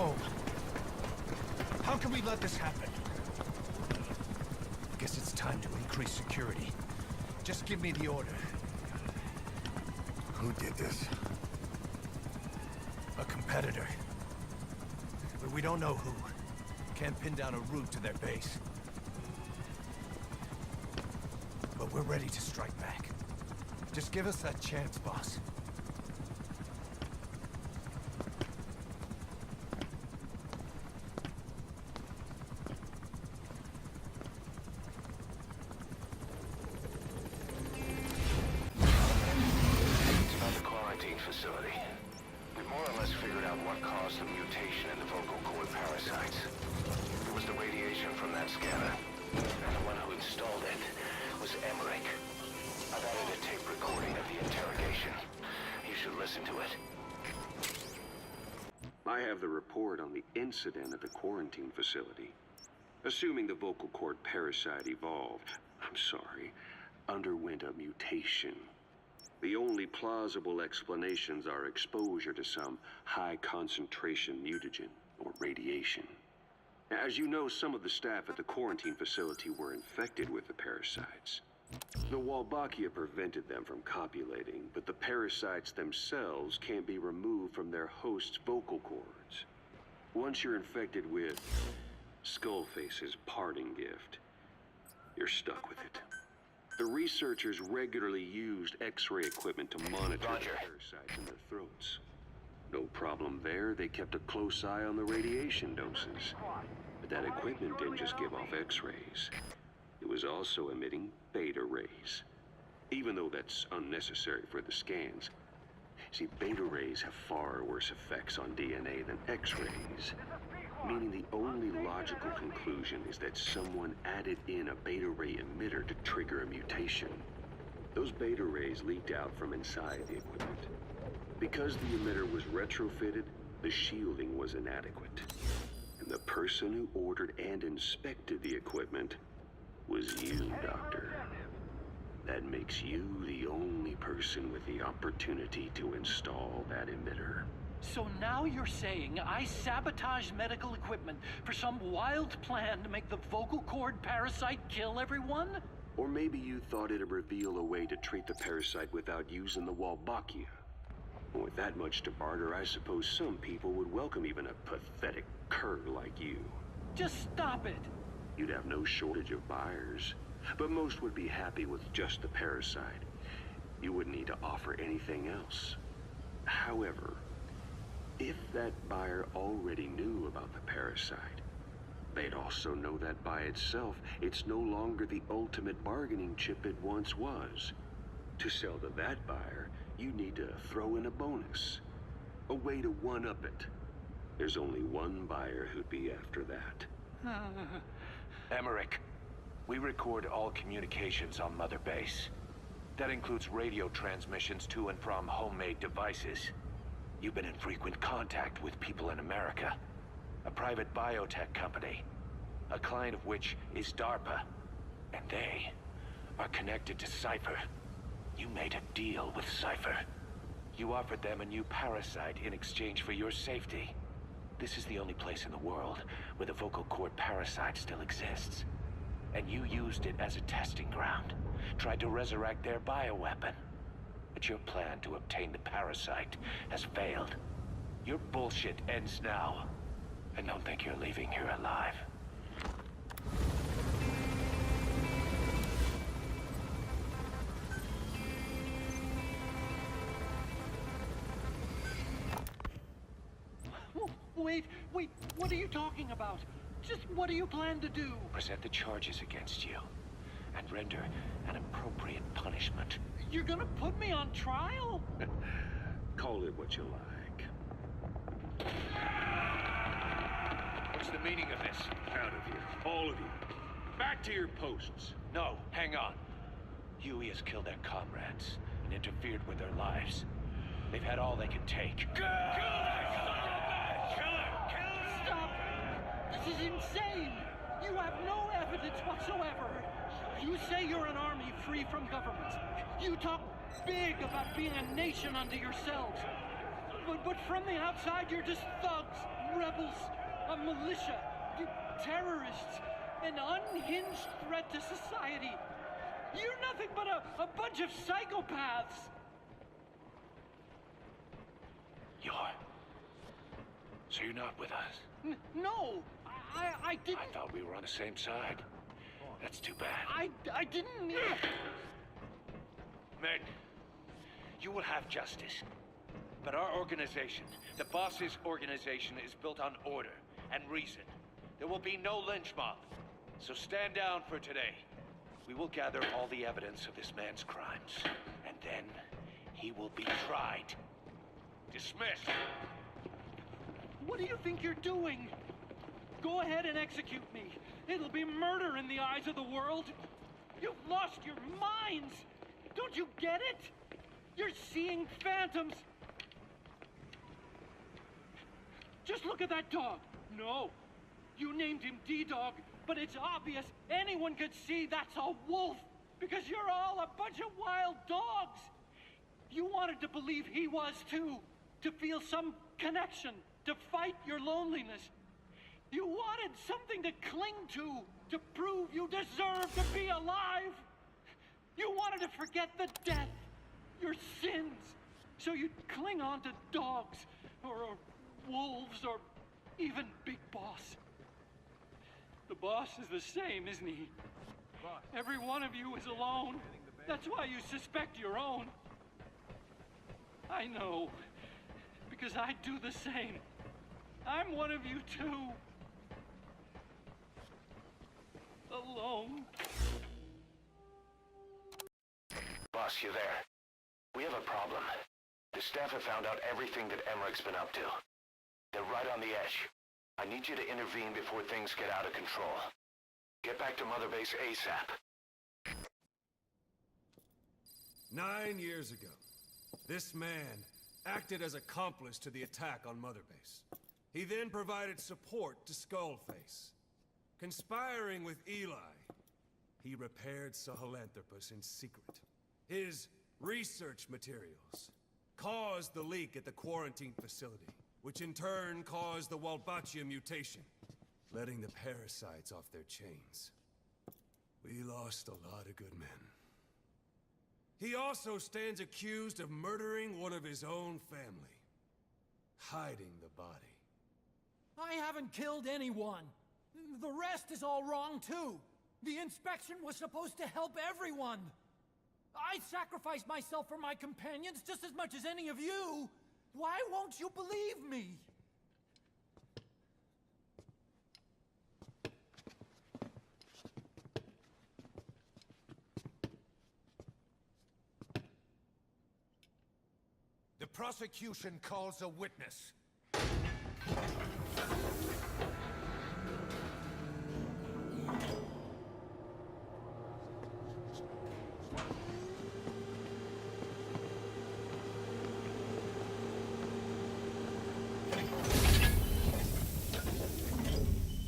home. How can we let this happen? Guess it's time to increase security. Just give me the order. Who did this? A competitor. But we don't know who. Can't pin down a route to their base. But we're ready to strike back. Just give us that chance, boss. Facility. We more or less figured out what caused the mutation in the vocal cord parasites. It was the radiation from that scanner. And the one who installed it was Emmerich. I've added a tape recording of the interrogation. You should listen to it. I have the report on the incident at the quarantine facility. Assuming the vocal cord parasite underwent a mutation. The only plausible explanations are exposure to some high-concentration mutagen, or radiation. As you know, some of the staff at the quarantine facility were infected with the parasites. The Wolbachia prevented them from copulating, but the parasites themselves can't be removed from their host's vocal cords. Once you're infected with Skullface's parting gift, you're stuck with it. The researchers regularly used X-ray equipment to monitor the parasites in their throats. No problem there, they kept a close eye on the radiation doses. But that equipment didn't just give off X-rays. It was also emitting beta rays. Even though that's unnecessary for the scans. See, beta rays have far worse effects on DNA than X-rays. Meaning the only logical conclusion is that someone added in a beta ray emitter to trigger a mutation. Those beta rays leaked out from inside the equipment. Because the emitter was retrofitted, the shielding was inadequate. And the person who ordered and inspected the equipment was you, Doctor. That makes you the only person with the opportunity to install that emitter. So now you're saying I sabotaged medical equipment for some wild plan to make the vocal cord parasite kill everyone? Or maybe you thought it'd reveal a way to treat the parasite without using the Wolbachia. With that much to barter, I suppose some people would welcome even a pathetic cur like you. Just stop it! You'd have no shortage of buyers, but most would be happy with just the parasite. You wouldn't need to offer anything else. However, if that buyer already knew about the parasite, they'd also know that by itself, it's no longer the ultimate bargaining chip it once was. To sell to that buyer, you need to throw in a bonus. A way to one-up it. There's only one buyer who'd be after that. Emmerich, we record all communications on Mother Base. That includes radio transmissions to and from homemade devices. You've been in frequent contact with people in America. A private biotech company. A client of which is DARPA. And they are connected to Cypher. You made a deal with Cypher. You offered them a new parasite in exchange for your safety. This is the only place in the world where the vocal cord parasite still exists. And you used it as a testing ground. Tried to resurrect their bioweapon. But your plan to obtain the parasite has failed. Your bullshit ends now. I don't think you're leaving here alive. Wait, what are you talking about? Just what do you plan to do? Present the charges against you, and render an appropriate punishment. You're gonna put me on trial? Call it what you like. What's the meaning of this? Out of here, all of you. Back to your posts. No, hang on. Huey has killed their comrades and interfered with their lives. They've had all they can take. Stop! This is insane! You have no evidence whatsoever. You say you're an army free from governments. You talk big about being a nation unto yourselves. But from the outside, you're just thugs, rebels, a militia, terrorists, an unhinged threat to society. You're nothing but a bunch of psychopaths. So you're not with us? No, I didn't. I thought we were on the same side. That's too bad. I didn't. Men, you will have justice. But our organization, the boss's organization, is built on order and reason. There will be no lynch mob. So stand down for today. We will gather all the evidence of this man's crimes. And then he will be tried. Dismissed. What do you think you're doing? Go ahead and execute me. It'll be murder in the eyes of the world. You've lost your minds. Don't you get it? You're seeing phantoms. Just look at that dog. No, you named him D-Dog, but it's obvious anyone could see that's a wolf because you're all a bunch of wild dogs. You wanted to believe he was too, to feel some connection, to fight your loneliness. You wanted something to cling to prove you deserve to be alive. You wanted to forget the death, your sins, so you'd cling on to dogs, or wolves, or even Big Boss. The boss is the same, isn't he? Every one of you is alone. That's why you suspect your own. I know, because I do the same. I'm one of you too. Alone. Boss, you there? We have a problem. The staff have found out everything that Emmerich's been up to. They're right on the edge. I need you to intervene before things get out of control. Get back to Mother Base ASAP. 9 years ago, this man acted as accomplice to the attack on Mother Base. He then provided support to Skullface. Conspiring with Eli, he repaired Sahelanthropus in secret. His research materials caused the leak at the quarantine facility, which in turn caused the Walbachia mutation, letting the parasites off their chains. We lost a lot of good men. He also stands accused of murdering one of his own family, hiding the body. I haven't killed anyone. The rest is all wrong, too. The inspection was supposed to help everyone. I sacrificed myself for my companions just as much as any of you. Why won't you believe me? The prosecution calls a witness.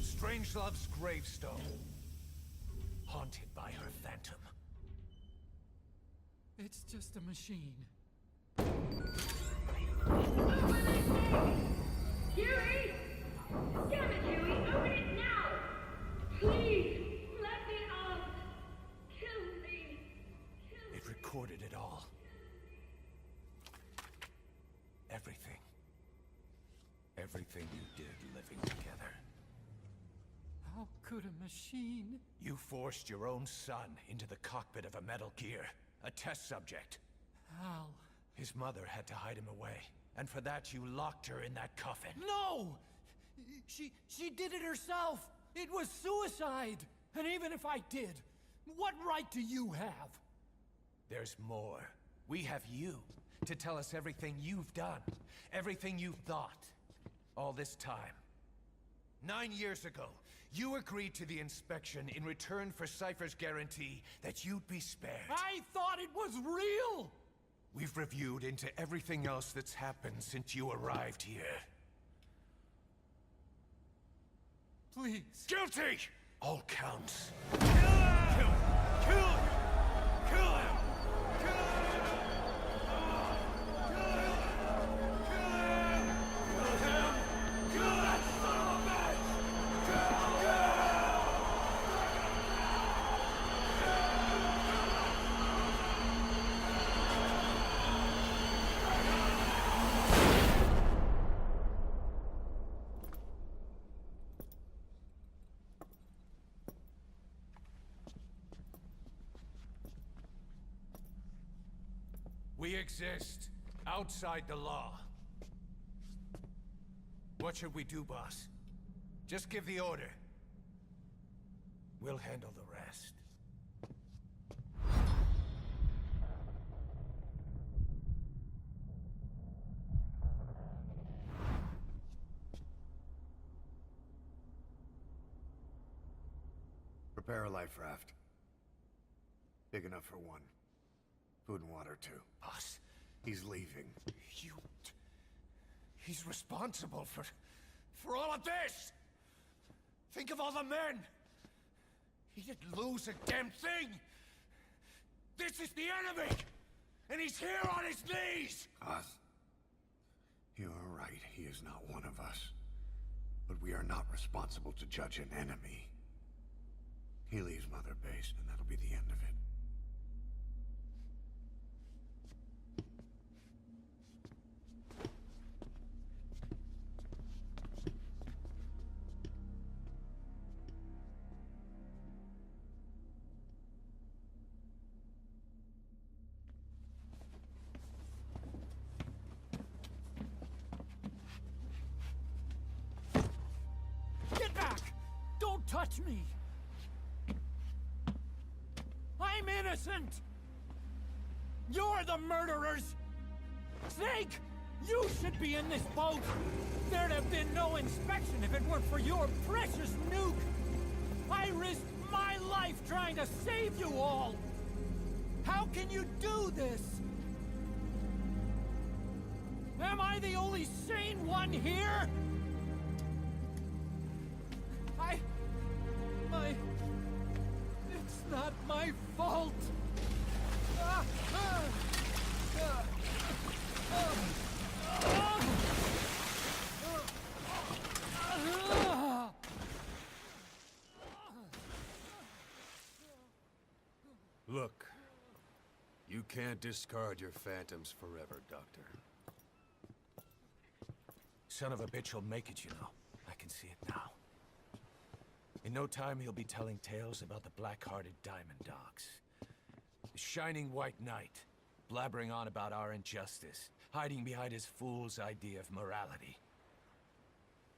Strangelove's gravestone, haunted by her phantom. It's just a machine. Huey! Damn it, Huey! Open it now! Please! Let me out! Kill me! It recorded it all. Everything. Everything you did living together. How could a machine? You forced your own son into the cockpit of a Metal Gear, a test subject. How? His mother had to hide him away, and for that you locked her in that coffin. No! She did it herself! It was suicide! And even if I did, what right do you have? There's more. We have you to tell us everything you've done, everything you've thought, all this time. 9 years ago, you agreed to the inspection in return for Cypher's guarantee that you'd be spared. I thought it was real! We've reviewed into everything else that's happened since you arrived here. Please. Guilty! All counts. Kill him! Kill him! Kill him! Kill him! Kill him! Kill him! Kill him! Kill him! We exist outside the law. What should we do, boss? Just give the order. We'll handle the rest. Prepare a life raft. Big enough for one. Food and water, too. Boss, He's leaving. you... He's responsible for all of this! Think of all the men! He didn't lose a damn thing! This is the enemy! And he's here on his knees! Oz, you are right. He is not one of us. But we are not responsible to judge an enemy. He leaves Mother Base, and that'll be the end of it. Get back! Don't touch me! I'm innocent! You're the murderers! Snake! You should be in this boat! There'd have been no inspection if it weren't for your precious nuke! I risked my life trying to save you all! How can you do this? Am I the only sane one here? It's not my fault! Look, you can't discard your phantoms forever, Doctor. Son of a bitch will make it, you know. I can see it now. In no time, he'll be telling tales about the black-hearted Diamond Dogs. The shining white knight, blabbering on about our injustice, hiding behind his fool's idea of morality.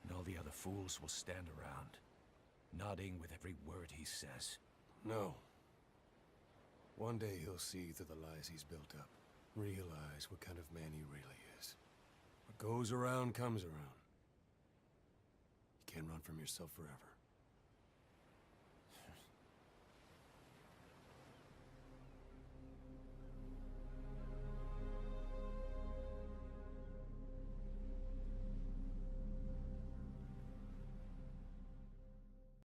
And all the other fools will stand around, nodding with every word he says. No. One day he'll see through the lies he's built up. Realize what kind of man he really is. What goes around comes around. You can't run from yourself forever.